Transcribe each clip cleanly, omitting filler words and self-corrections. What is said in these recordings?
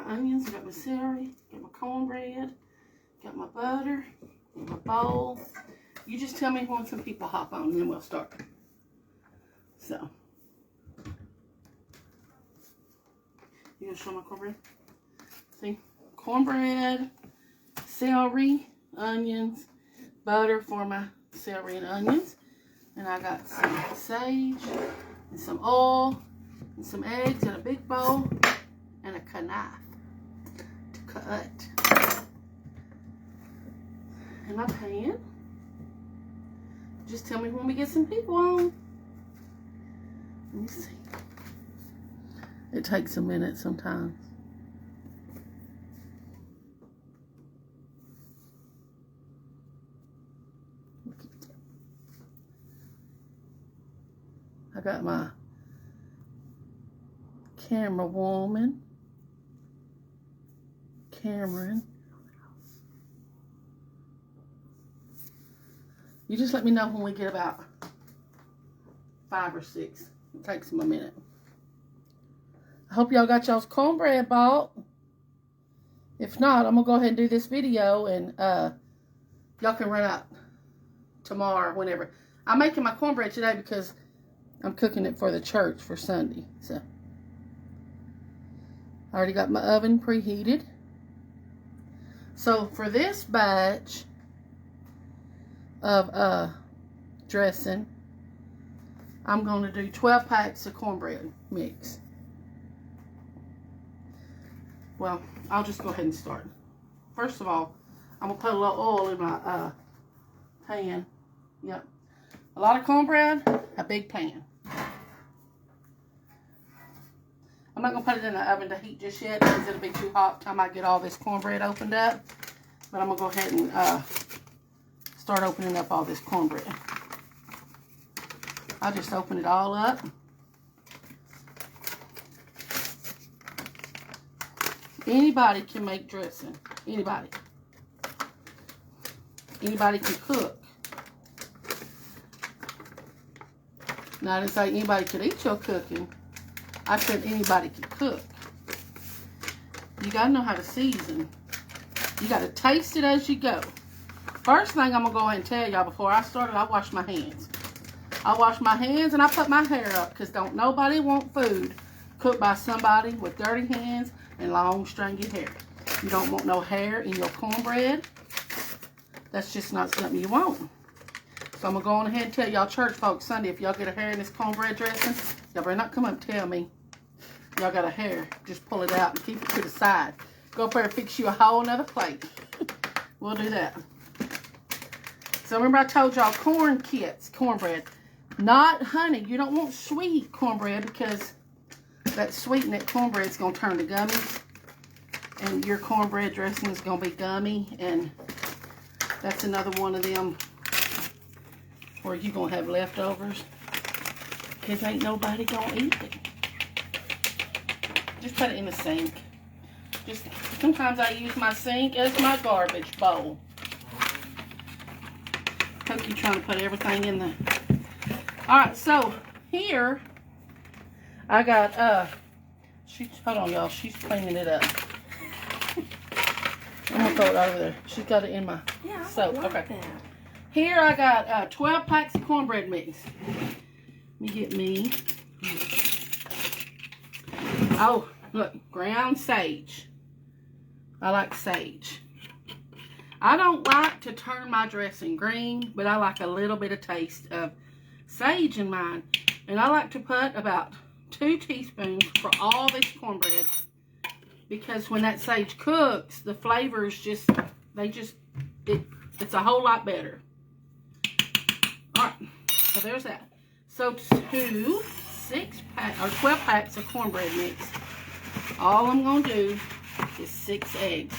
onions, I got my celery, got my cornbread, got my butter, got my bowl. You just tell me when some people hop on, and then we'll start. So, you gonna show my cornbread? See, cornbread, celery, onions, butter for my celery and onions, and I got some sage and some oil and some eggs in a big bowl and a knife to cut. And my pan. Just tell me when we get some people on. Let me see. It takes a minute sometimes. I got my camera woman, Cameron. You just let me know when we get about 5 or 6. It takes them a minute. I hope y'all got y'all's cornbread bought. If not, I'm going to go ahead and do this video, and y'all can run out tomorrow, whenever. I'm making my cornbread today because I'm cooking it for the church for Sunday. So, I already got my oven preheated. So, for this batch of dressing, I'm going to do 12 packs of cornbread mix. Well, I'll just go ahead and start. First of all, I'm going to put a little oil in my pan. Yep. A lot of cornbread, a big pan. I'm not going to put it in the oven to heat just yet because it'll be too hot by the time I get all this cornbread opened up. But I'm going to go ahead and start opening up all this cornbread. I'll just open it all up. Anybody can make dressing. Anybody. Anybody can cook. Now, I didn't say anybody could eat your cooking. I said anybody can cook. You got to know how to season. You got to taste it as you go. First thing I'm going to go ahead and tell y'all before I started, I washed my hands. I washed my hands and I put my hair up because don't nobody want food cooked by somebody with dirty hands and long stringy hair. You don't want no hair in your cornbread. That's just not something you want. So I'm going to go on ahead and tell y'all church folks Sunday, if y'all get a hair in this cornbread dressing, y'all better not come up and tell me y'all got a hair. Just pull it out and keep it to the side. Go up there and fix you a whole nother plate. We'll do that. So remember I told y'all corn kits, cornbread. Not honey. You don't want sweet cornbread because that sweetened cornbread is going to turn to gummies. And your cornbread dressing is going to be gummy. And that's another one of them where you're going to have leftovers. Because ain't nobody going to eat it. Just put it in the sink. Just sometimes I use my sink as my garbage bowl. Hope you're trying to put everything in there. Alright, so here I got hold on y'all, she's cleaning it up. I'm gonna throw it over there. She's got it in my soap. Okay. That. Here I got 12 packs of cornbread mix. Let me get me. Oh, look, ground sage. I like sage. I don't like to turn my dressing green, but I like a little bit of taste of sage in mine. And I like to put about 2 teaspoons for all this cornbread. Because when that sage cooks, the flavors just, it's a whole lot better. Alright, so there's that. So 12 packs of cornbread mix. All I'm going to do is 6 eggs.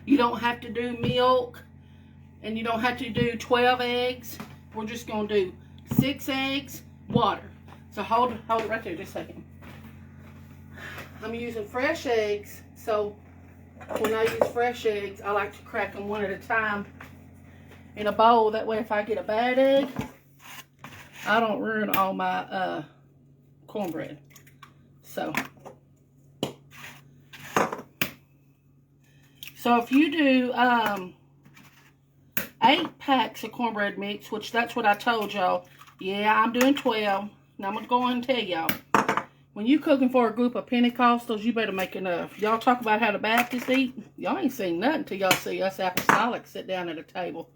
You don't have to do milk, and you don't have to do 12 eggs. We're just going to do 6 eggs, water. So hold it right there just a second. I'm using fresh eggs, so when I use fresh eggs, I like to crack them one at a time in a bowl. That way if I get a bad egg, I don't ruin all my cornbread. So So if you do 8 packs of cornbread mix, which that's what I told y'all. Yeah, I'm doing 12. Now I'm going to go on and tell y'all. When you cooking for a group of Pentecostals, you better make enough. Y'all talk about how the Baptists eat. Y'all ain't seen nothing till y'all see us apostolics sit down at a table.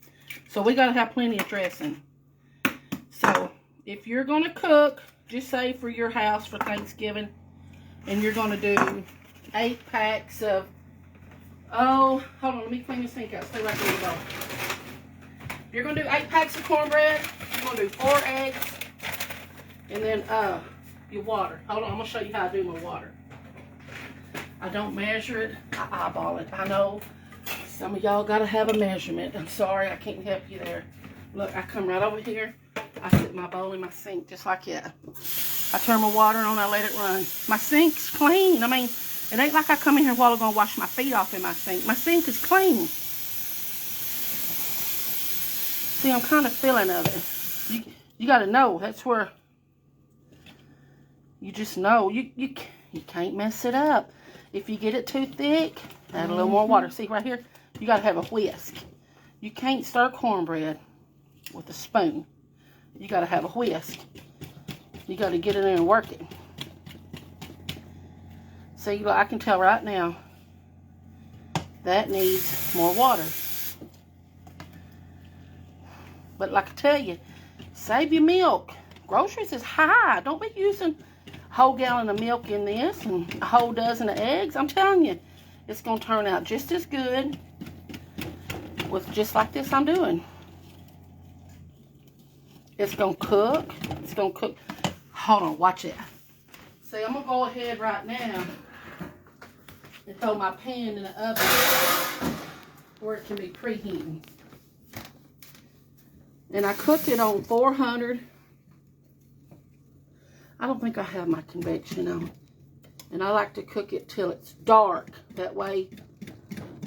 So we got to have plenty of dressing. So if you're going to cook, just say for your house for Thanksgiving, and you're going to do 8 packs of, oh, hold on, let me clean this sink out. Stay right there, you go. If you're going to do 8 packs of cornbread, you're going to do 4 eggs, and then your water. Hold on, I'm going to show you how I do my water. I don't measure it, I eyeball it. I know some of y'all got to have a measurement. I'm sorry, I can't help you there. Look, I come right over here. I sit my bowl in my sink just like that. I turn my water on, I let it run. My sink's clean. I mean, it ain't like I come in here a while ago and wash my feet off in my sink. My sink is clean. See, I'm kind of feeling of it. You got to know. That's where you just know. You can't mess it up. If you get it too thick, add a little more water. See right here? You got to have a whisk. You can't stir cornbread with a spoon. You got to have a whisk. You got to get it in and work it. See, I can tell right now that needs more water. But like I tell you, save your milk. Groceries is high. Don't be using a whole gallon of milk in this and a whole dozen of eggs. I'm telling you, it's going to turn out just as good with just like this I'm doing. It's going to cook. It's going to cook. Hold on, watch it. See, I'm going to go ahead right now and throw my pan in the oven where it can be preheating. And I cooked it on 400. I don't think I have my convection on. And I like to cook it till it's dark. That way,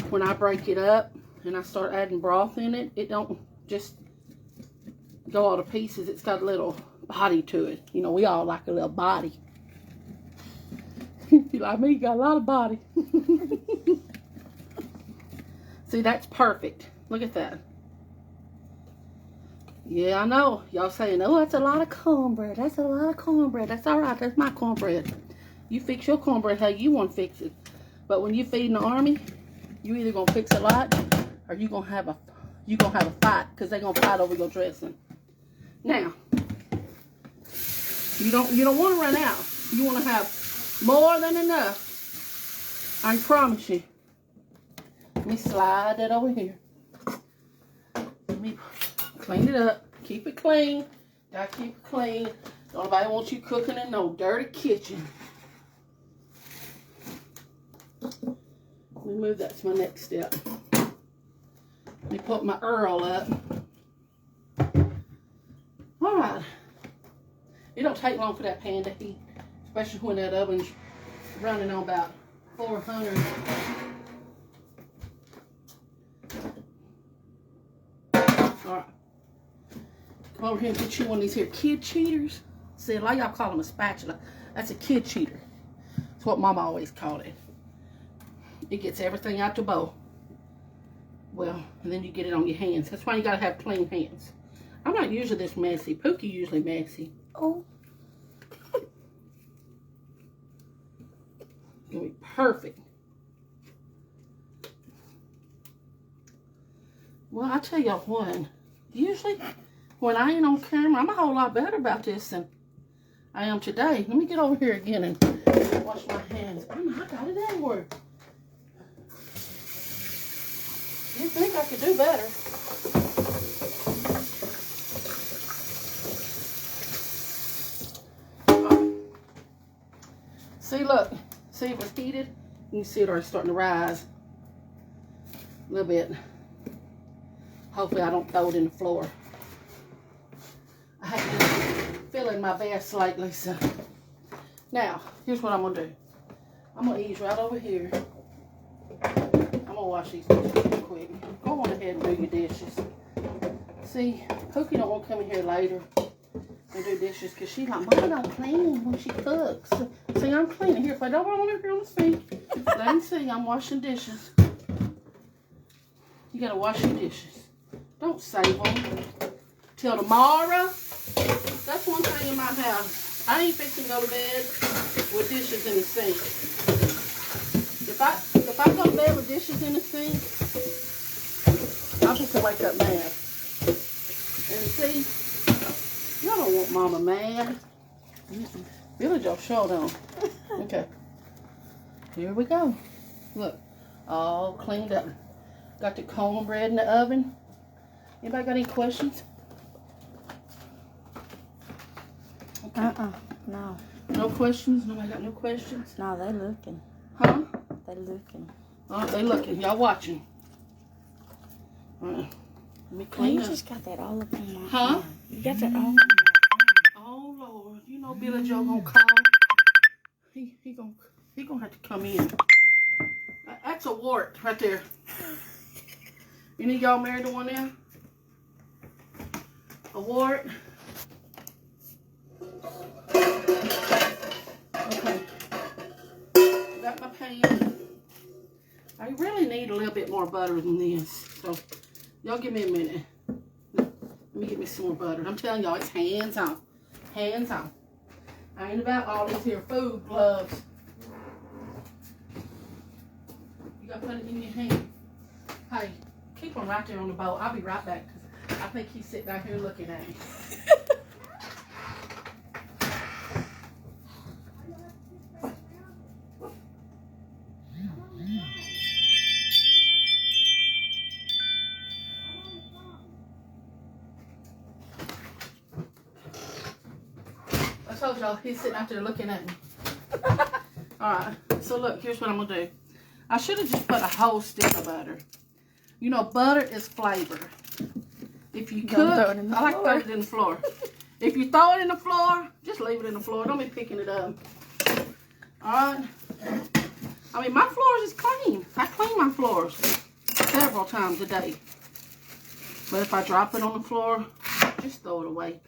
when I break it up and I start adding broth in it, it don't just go all to pieces. It's got a little body to it. You know, we all like a little body. You like me, you got a lot of body. See, that's perfect. Look at that. Yeah, I know. Y'all saying, oh, that's a lot of cornbread. That's a lot of cornbread. That's all right. That's my cornbread. You fix your cornbread how you want to fix it. But when you feeding the army, you either gonna fix a lot or you gonna have a fight because they're gonna fight over your dressing. Now, you don't want to run out. You want to have more than enough. I promise you. Let me slide that over here. Let me clean it up. Keep it clean. Gotta keep it clean. Nobody wants you cooking in no dirty kitchen. Let me move that to my next step. Let me put my Earl up. Alright. It don't take long for that pan to heat, especially when that oven's running on about 400. Alright. Come over here and get you one of these here kid cheaters. See, a lot of y'all call them a spatula. That's a kid cheater. That's what Mama always called it. It gets everything out the bowl. Well, and then you get it on your hands. That's why you gotta have clean hands. I'm not usually this messy. Pookie usually messy. Oh. It's gonna be perfect. Well, I tell y'all what. Usually, when I ain't on camera, I'm a whole lot better about this than I am today. Let me get over here again and wash my hands. Oh, I got it everywhere. You think I could do better? See, look. See if it's heated? You can see it already starting to rise. A little bit. Hopefully I don't throw it in the floor. I have been feeling my best lately, so. Now, here's what I'm going to do. I'm going to ease right over here. I'm going to wash these dishes real quick. Go on ahead and do your dishes. See, Pookie don't want to come in here later and do dishes because she's like, Mama don't clean when she cooks. See, I'm cleaning here. If I don't want to here on the sink, let me see, I'm washing dishes. You gotta wash your dishes. Don't save them till tomorrow. That's one thing in my house. I ain't fixing to go to bed with dishes in the sink. If I go to bed with dishes in the sink, I'll just wake up mad. And see, y'all don't want Mama mad. Billy Joe showed on. Okay. Here we go. Look, all cleaned up. Got the cornbread in the oven. Anybody got any questions? Okay. No. No questions? Nobody got no questions? No, they looking. Huh? They looking. Oh, they looking. Y'all watching. Let me clean You up. just got that all up on my Huh? arm. You got that all on my Oh Lord, you know Billy Joe gonna call. He gonna have to come in. That's a wart right there. Any of y'all married to one now? A wart. Okay. Got my pan. I really need a little bit more butter than this. So y'all give me a minute. Let me get me some more butter. I'm telling y'all, it's hands on. Hands on. I ain't about all these here food gloves. You gotta put it in your hand. Hey, keep them right there on the bowl. I'll be right back because I think he's sitting out here looking at me. I told y'all he's sitting out there looking at me. Alright, so look, here's what I'm gonna do. I should have just put a whole stick of butter. You know, butter is flavor. If you cook, I like to throw it in the floor. If you throw it in the floor, just leave it in the floor. Don't be picking it up. Alright? I mean, my floors is clean. I clean my floors several times a day. But if I drop it on the floor, just throw it away.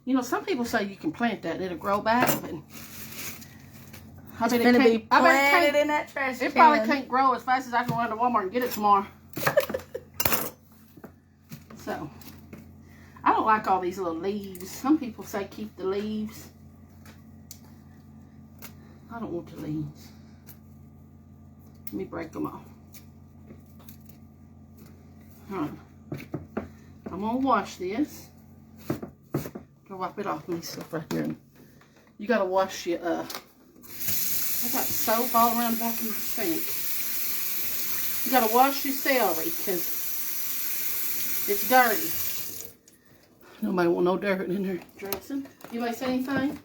You know, some people say you can plant that. It'll grow back, but It's gonna be planted in that trash can. It probably can't grow as fast as I can run to Walmart and get it tomorrow. So, I don't like all these little leaves. Some people say keep the leaves. I don't want the leaves. Let me break them off. Alright. I'm going to wash this. Go wipe it off. Let me stuff right here. You got to wash your, I got soap all around the back of my sink. You got to wash your celery because it's dirty. Nobody want no dirt in their dressing. Anybody say anything?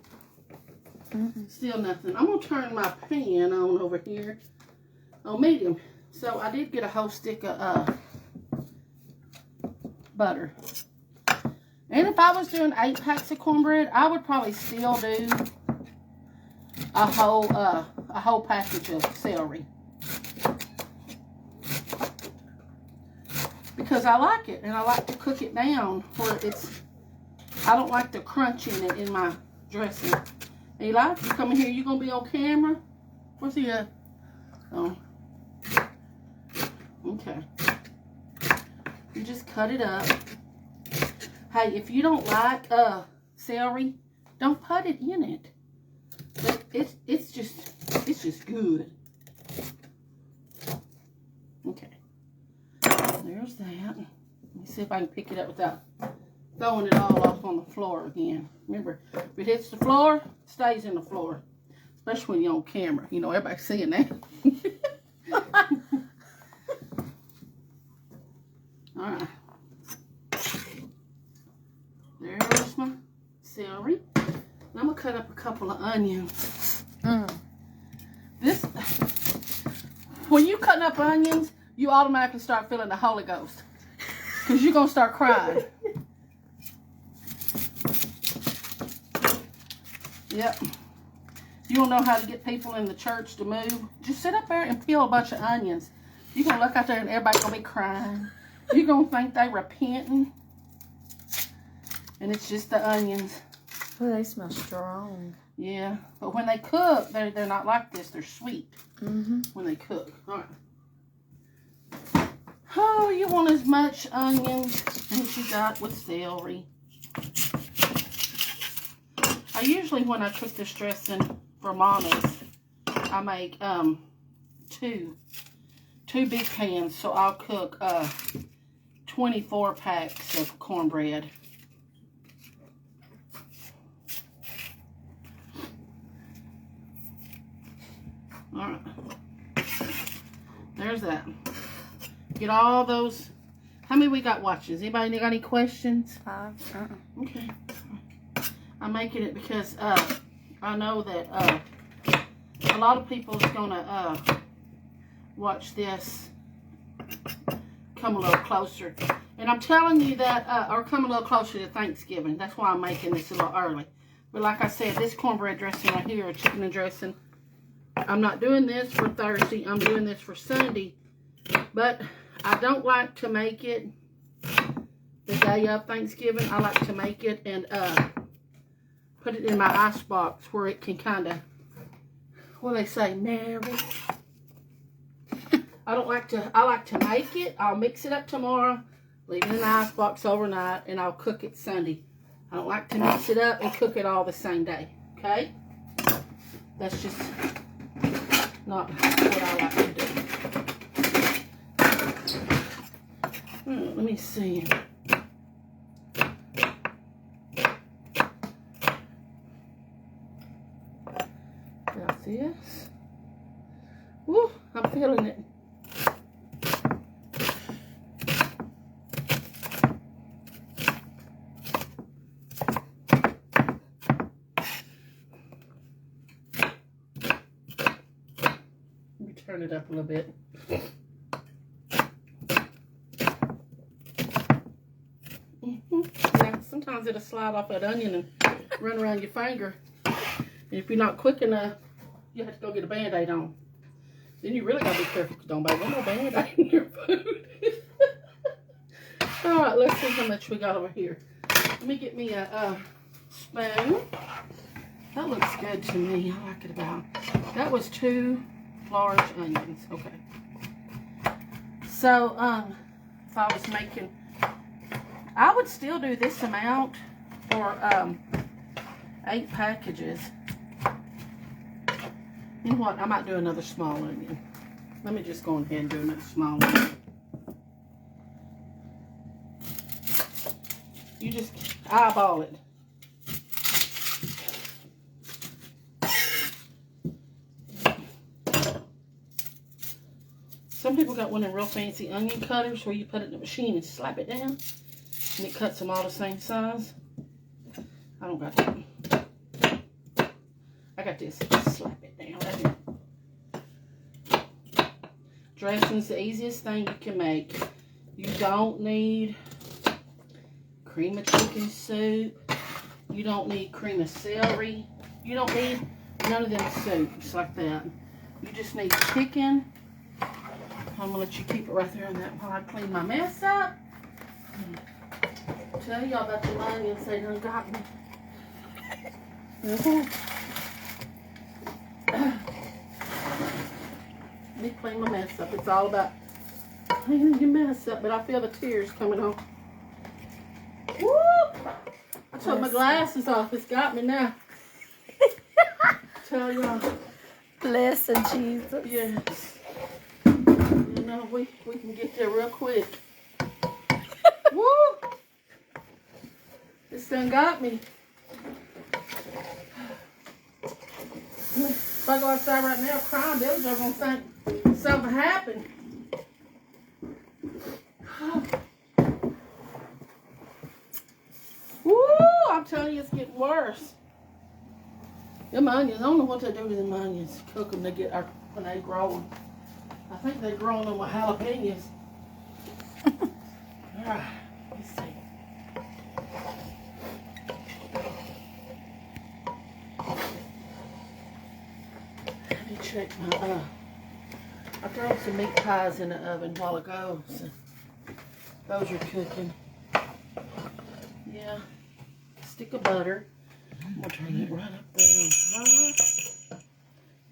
Still nothing. I'm going to turn my pan on over here on medium. So I did get a whole stick of butter. And if I was doing 8 packs of cornbread, I would probably still do a whole package of celery. Because I like it, and I like to cook it down where it's, I don't like the crunch in it in my dressing. Eli, you come in here, you gonna be on camera? Where's he at? Oh. Okay. You just cut it up. Hey, if you don't like celery, don't put it in it. But it's just good. Okay. There's that. Let me see if I can pick it up without throwing it all off on the floor again. Remember, if it hits the floor, it stays in the floor. Especially when you're on camera. You know, everybody's seeing that. Alright. There's my celery. Now I'm going to cut up a couple of onions. This, when you cutting up onions, you automatically start feeling the Holy Ghost. Because you're going to start crying. Yep. You don't know how to get people in the church to move? Just sit up there and peel a bunch of onions. You're going to look out there and everybody's going to be crying. You're going to think they repenting. And it's just the onions. Oh, they smell strong. Yeah. But when they cook, they're not like this. They're sweet when they cook. All right. Oh, you want as much onions as you got with celery. I usually, when I cook this dressing for Mama's, I make two big pans, so I'll cook 24 packs of cornbread. All right, there's that. Get all those. How many we got watching? Anybody got any questions? 5. Okay. I'm making it because I know that a lot of people is gonna watch this come a little closer, and I'm telling you that or come a little closer to Thanksgiving. That's why I'm making this a little early. But like I said, this cornbread dressing right here, chicken and dressing, I'm not doing this for Thursday. I'm doing this for Sunday. But I don't like to make it the day of Thanksgiving. I like to make it and put it in my ice box where it can kind of, what do they say, marry. I like to make it. I'll mix it up tomorrow, leave it in the ice box overnight, and I'll cook it Sunday. I don't like to mix it up and cook it all the same day, okay? That's just not what I like to do. Let me see. Got this. Woo, I'm feeling it. Let me turn it up a little bit. Sometimes it'll slide off that onion and run around your finger. And if you're not quick enough, you have to go get a Band-Aid on. Then you really got to be careful because don't buy one more Band-Aid in your food. All right, let's see how much we got over here. Let me get me a spoon. That looks good to me. I like it about. That was 2 large onions. Okay. So, if I was making, I would still do this amount for 8 packages. You know what? I might do another small onion. Let me just go ahead and do another small onion. You just eyeball it. Some people got one of them real fancy onion cutters where you put it in the machine and slap it down. And it cuts them all the same size. I don't got that. I got this. Slap it down right here. Dressing's the easiest thing you can make. You don't need cream of chicken soup. You don't need cream of celery. You don't need none of them soups like that. You just need chicken. I'm going to let you keep it right there on that while I clean my mess up. Tell y'all about the onions. They done got me. Let me clean my mess up. It's all about cleaning your mess up, but I feel the tears coming on. Woo! I took my glasses off. It's got me now. Tell y'all. Blessed Jesus. Yes. You know, we can get there real quick. Woo! This done got me. If I go outside right now crying, Billy's gonna think something happened. Woo! I'm telling you, it's getting worse. Them onions, I don't know what they do to them onions. Cook them, when they grow them. I think they grow them with jalapenos. Alright, let's see. Let me check my, I threw some meat pies in the oven while ago. So those are cooking. Yeah, stick of butter. I'm going to turn it right up there on high.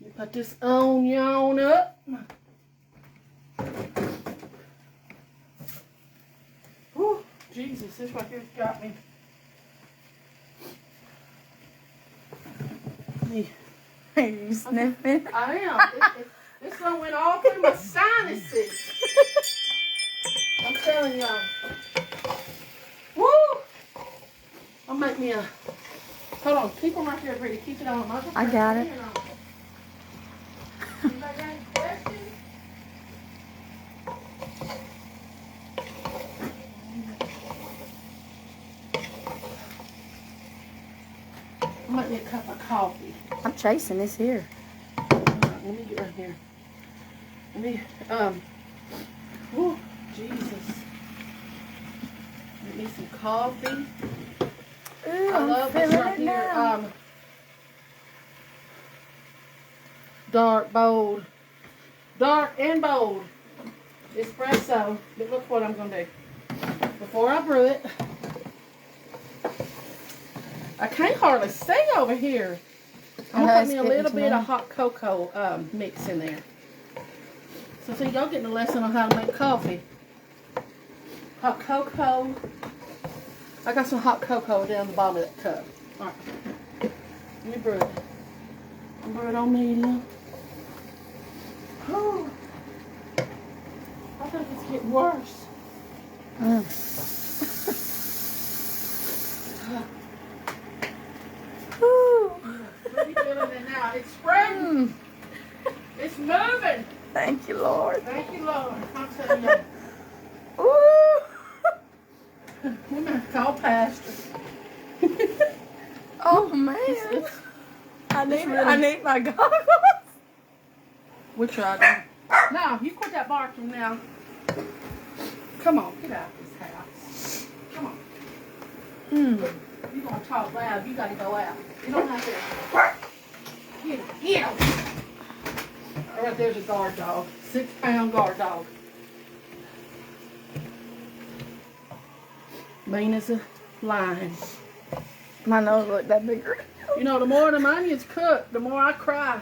You put this onion up. Jesus, this right here's got me. Are you sniffing? I am. This one went all through my sinuses. I'm telling y'all. Woo! I'll make me a... Hold on. Keep them right here, Brady. Keep it on. I got it. Anybody got any questions? I'm making a cup of coffee. I'm chasing this here. Let me get right here. Let me, woo, Jesus. Let me some coffee. Ooh, I love this right here. Dark and bold espresso. But look what I'm gonna do. Before I brew it, I can't hardly see over here. I'm gonna put me a little bit of hot cocoa mix in there. So see, y'all getting a lesson on how to make coffee. Hot cocoa. I got some hot cocoa down the bottom of that cup. All right, let me brew it. I'm brew it on medium. Oh, I think it's getting worse. Pretty feeling it now. It's spreading. It's moving. Thank you, Lord. Thank you, Lord. I'm telling you. Ooh. We might call Pastor. Oh man. I need my goggles. We tried that. Now, you quit that barking now. Come on, get out of this house. Come on. You're going to talk loud. You got to go out. You don't have to. Get him. Get him. Right there's a guard dog. 6-pound guard dog. Mean as a lion. My nose looked that bigger. You know, the more the onions cook, the more I cry.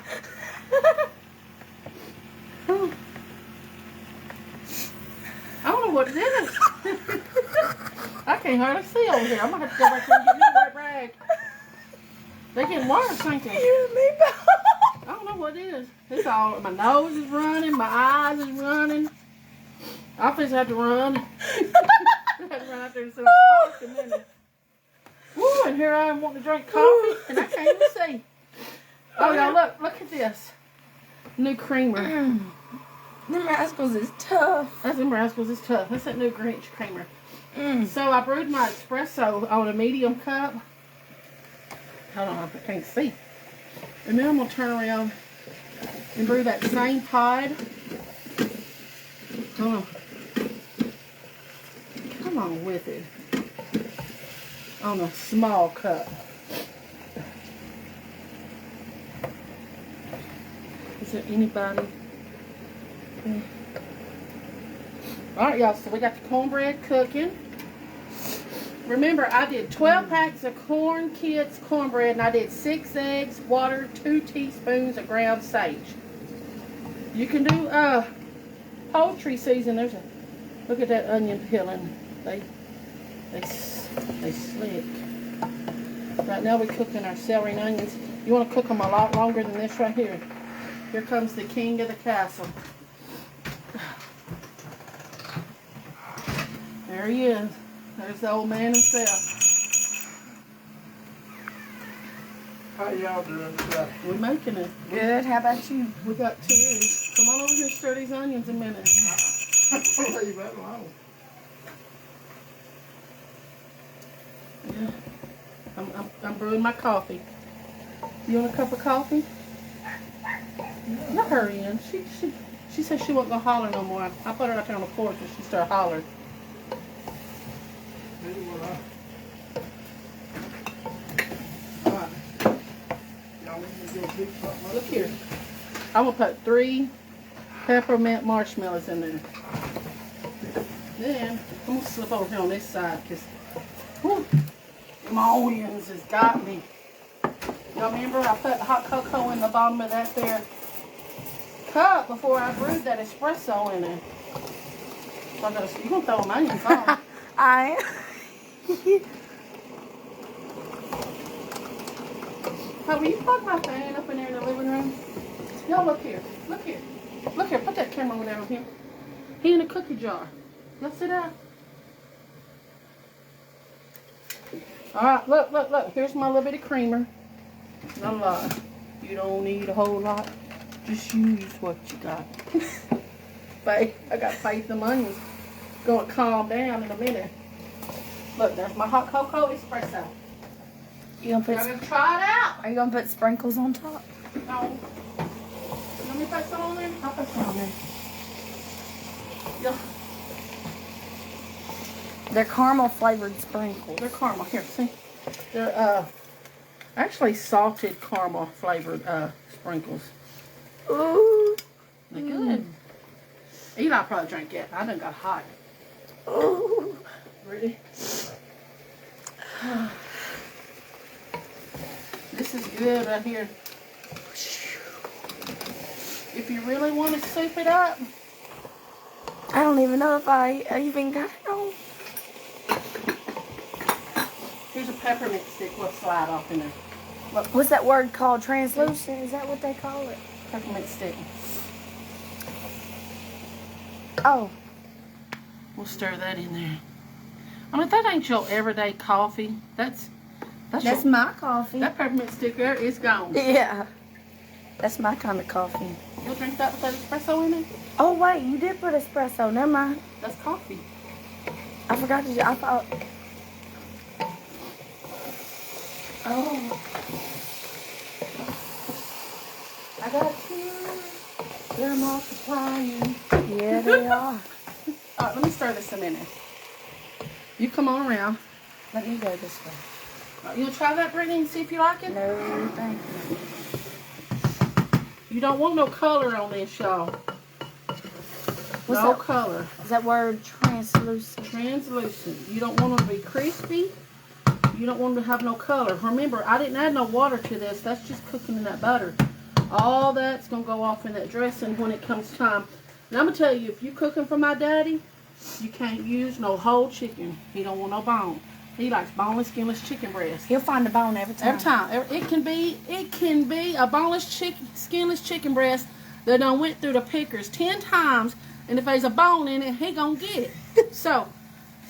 I don't know what it is. I can't hardly see over here. I'm going to have to go back there and get me a wet rag. They're getting worse, ain't they? You and me both. I don't know what it is. It's all, my nose is running, my eyes is running. I just have to run. I have to run out there and sit on the park a minute. Woo, and here I am wanting to drink coffee, and I can't even see. Oh, y'all, look at this. New creamer. Them rascals is tough. Them rascals is tough. That's that new Grinch creamer. So I brewed my espresso on a medium cup. Hold on, I can't see. And then I'm going to turn around and brew that same pod. Hold on. Come on with it. On a small cup. Is there anybody? Alright, y'all, so we got the cornbread cooking. Remember, I did 12 packs of Corn Kids cornbread, and I did 6 eggs, water, 2 teaspoons of ground sage. You can do poultry season. There's a look at that onion peeling. They slick. Right now we're cooking our celery and onions. You want to cook them a lot longer than this right here. Here comes the king of the castle. There he is. There's the old man himself. How y'all doing today? We're making it. Good. How about you? We got tears. Come on over here and stir these onions a minute. I'll leave that alone. Yeah. I'm brewing my coffee. You want a cup of coffee? Let her in. She said she wasn't gonna holler no more. I put her out there on the porch and she started hollering. Alright. Y'all want me to go pick something up? Look here. I'm gonna put 3 peppermint marshmallows in there. Then I'm gonna slip over here on this side because them onions has got me. Y'all remember I put hot cocoa in the bottom of that there cup before I brewed that espresso in it. So you gonna throw them onions on. I Will you plug my fan up in there in the living room? No, look here. Look here. Look here. Put that camera over there on him. He in a cookie jar. Let's sit down. Alright, look, look, look. Here's my little bit of creamer. Not a lot. You don't need a whole lot. Just use what you got. Babe, I got faith the money's gonna calm down in a minute. Look, there's my hot cocoa espresso. You gonna put? Y'all gonna try it out? Are you gonna put sprinkles on top? No. Let me put some on there. I'll put some on there. Yeah. They're caramel flavored sprinkles. They're caramel. Here, see? They're actually salted caramel flavored sprinkles. Ooh. They're good. Eli probably drank it. I done got hot. Ooh. Ready? This is good right here. If you really want to soup it up. I don't even know if I even got it on. Here's a peppermint stick. We'll slide off in there. Look, What's that word called? Translucent? Is that what they call it? peppermint stick. Oh. We'll stir that in there. I mean, that ain't your everyday coffee. That's my coffee. that peppermint stick there is gone. Yeah. That's my kind of coffee. You'll drink that with that espresso in it? Oh, wait. You did put espresso. Never mind. That's coffee. I forgot to do. I thought. Oh. I got two. They're multiplying. Yeah, they are. All right, let me stir this a minute. You come on around. Let me go this way. You'll try that, Brittany, and see if you like it? No, thank you. You don't want no color on this, y'all. What's No that? color. Is that word translucent? Translucent. You don't want them to be crispy. You don't want them to have no color. Remember, I didn't add no water to this. That's just cooking in that butter. All that's going to go off in that dressing when it comes time. And I'm going to tell you, if you're cooking for my daddy, you can't use no whole chicken. He don't want no bone. He likes boneless, skinless chicken breast. He'll find the bone every time. Every time. It can be a boneless skinless chicken breast that done went through the pickers 10 times, and if there's a bone in it, he gonna get it. So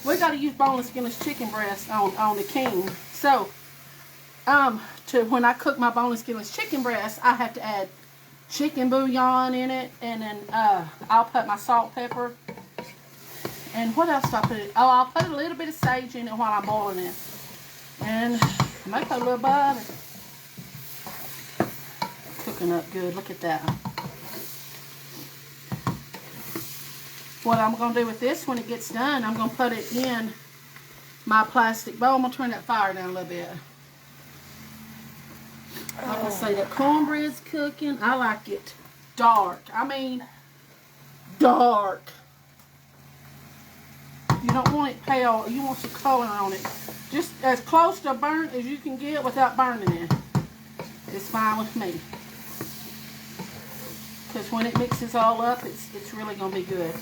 we gotta use boneless, skinless chicken breast on the king. So to when I cook my boneless, skinless chicken breast, I have to add chicken bouillon in it, and then I'll put my salt, pepper. And what else do I put? Oh, I'll put a little bit of sage in it while I'm boiling it. And I might put a little butter. Cooking up good. Look at that. What I'm going to do with this when it gets done, I'm going to put it in my plastic bowl. I'm going to turn that fire down a little bit. Like I say, that cornbread's cooking. I like it dark. I mean, dark. You don't want it pale. You want some color on it. Just as close to burnt as you can get without burning it. It's fine with me. Because when it mixes all up, it's really going to be good.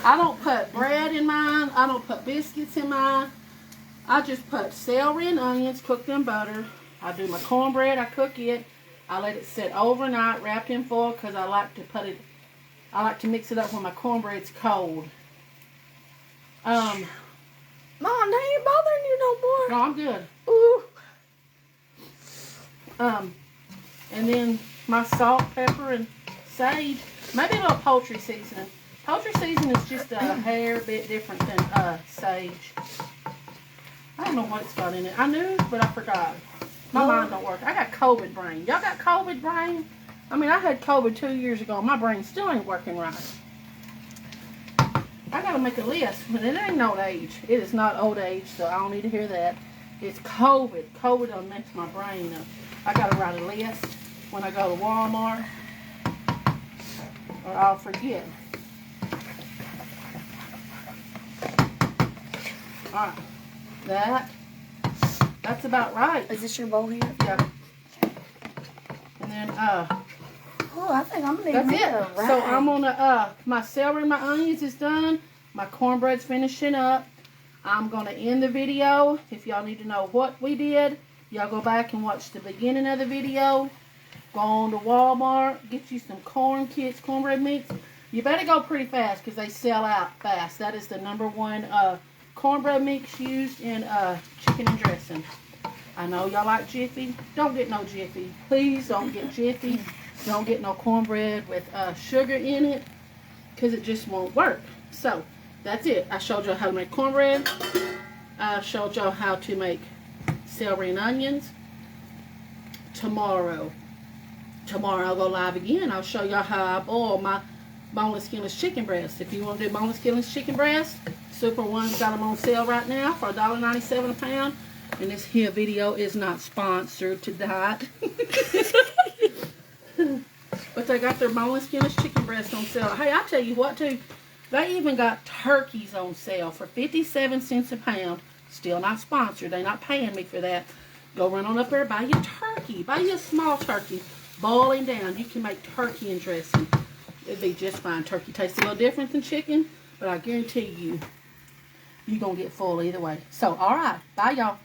I don't put bread in mine. I don't put biscuits in mine. I just put celery and onions cooked in butter. I do my cornbread. I cook it. I let it sit overnight wrapped in foil because I like to mix it up when my cornbread's cold. Mom, that ain't bothering you no more. No, I'm good. Ooh. And then my salt, pepper, and sage. Maybe a little poultry seasoning. Poultry seasoning is just a hair bit different than sage. I don't know what it's got in it. I knew, but I forgot. My mind don't work. I got COVID brain. Y'all got COVID brain? I mean, I had COVID 2 years ago. My brain still ain't working right. I gotta make a list, but it ain't old age. It is not old age, so I don't need to hear that. It's COVID. COVID done messed my brain up. I gotta write a list when I go to Walmart, or I'll forget. Alright, that's about right. Is this your bowl here? Yeah. And then, oh, I think I'm gonna need that's it. another rag. So I'm gonna my celery, my onions is done. My cornbread's finishing up. I'm going to end the video. If y'all need to know what we did, y'all go back and watch the beginning of the video. Go on to Walmart, get you some cornbread mix. You better go pretty fast because they sell out fast. That is the #1 cornbread mix used in chicken and dressing. I know y'all like Jiffy. Don't get no Jiffy. Please don't get Jiffy. Don't get no cornbread with sugar in it because it just won't work. So, that's it. I showed y'all how to make cornbread. I showed y'all how to make celery and onions. Tomorrow I'll go live again. I'll show y'all how I boil my boneless, skinless chicken breast. If you want to do boneless, skinless chicken breast, Super One's got them on sale right now for $1.97 a pound. And this here video is not sponsored to that. But they got their boneless, skinless chicken breast on sale. Hey, I tell you what, too. They even got turkeys on sale for 57 cents a pound. Still not sponsored. They're not paying me for that. Go run on up there, buy your turkey. Buy your small turkey. Boiling down. You can make turkey and dressing. It'd be just fine. Turkey tastes a little different than chicken, but I guarantee you, you're going to get full either way. So, all right. Bye, y'all.